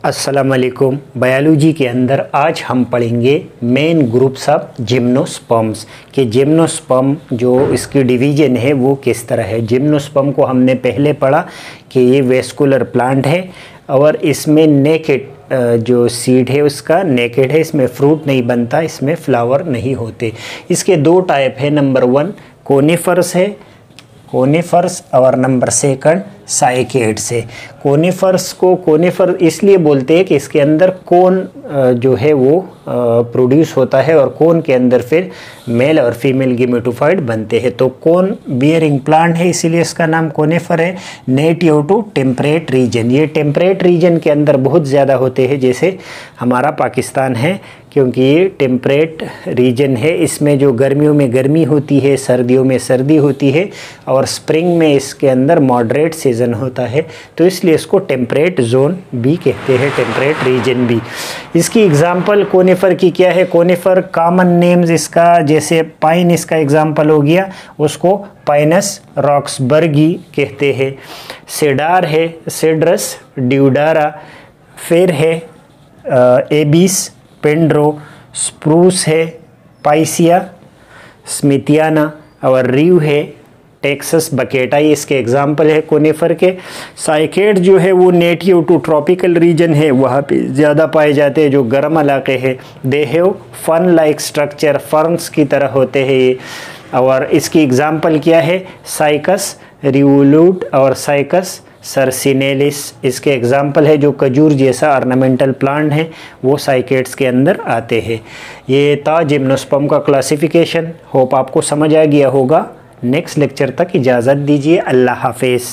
अस्सलाम वालेकुम। बायोलॉजी के अंदर आज हम पढ़ेंगे मेन ग्रुप्स ऑफ जिम्नोस्पर्म्स कि जिम्नोस्पर्म जो इसकी डिवीजन है वो किस तरह है। जिम्नोस्पर्म को हमने पहले पढ़ा कि ये वेस्कुलर प्लांट है और इसमें नेकेड जो सीड है उसका नेकेड है, इसमें फ्रूट नहीं बनता, इसमें फ्लावर नहीं होते। इसके दो टाइप है, नंबर 1 कोनिफर्स है, कोनिफर्स, और नंबर 2 साइकेड्स है। कोनिफर्स को कोनिफर इसलिए बोलते हैं कि इसके अंदर कोन जो है वो प्रोड्यूस होता है और कोन के अंदर फिर मेल और फीमेल गेमेटोफाइट बनते हैं, तो कोन बियरिंग प्लांट है, इसीलिए इसका नाम कोनिफर है। नेटिव टू टेम्परेट रीजन, ये टेम्परेट रीजन के अंदर बहुत ज़्यादा होते हैं, जैसे हमारा पाकिस्तान है, क्योंकि ये टेम्परेट रीजन है। इसमें जो गर्मियों में गर्मी होती है, सर्दियों में सर्दी होती है और स्प्रिंग में इसके अंदर मॉडरेट सीजन होता है, तो इसलिए इसको टेम्परेट जोन भी कहते हैं, टेम्परेट रीजन भी। इसकी एग्जांपल कोनिफर की क्या है? कोनिफर कॉमन नेम्स इसका, जैसे पाइन इसका एग्जांपल हो गया, उसको पाइनस रॉक्सबर्गी कहते हैं। सेडार है सेड्रस ड्यूडारा, फिर है एबिस पेंड्रो, स्प्रूस है पाइसिया स्मिथियाना, और रीव है टेक्सस बकेटा, ये इसके एग्जाम्पल है कोनिफर के। साइकेड जो है वो नेटिव टू ट्रॉपिकल रीजन है, वहाँ पे ज़्यादा पाए जाते हैं जो गर्म इलाके हैं। They have fern like structure, ferns की तरह होते हैं ये। और इसकी एग्जाम्पल क्या है? साइकस रिवोल्यूट और साइकस सर्सिनेलिस इसके एग्जाम्पल है। जो खजूर जैसा ऑर्नामेंटल प्लांट है वो साइकेड्स के अंदर आते हैं। ये था जिम्नोस्पर्म का क्लासिफिकेशन। होप आपको समझ आ गया होगा। नेक्स्ट लेक्चर तक इजाज़त दीजिए। अल्लाह हाफिज़।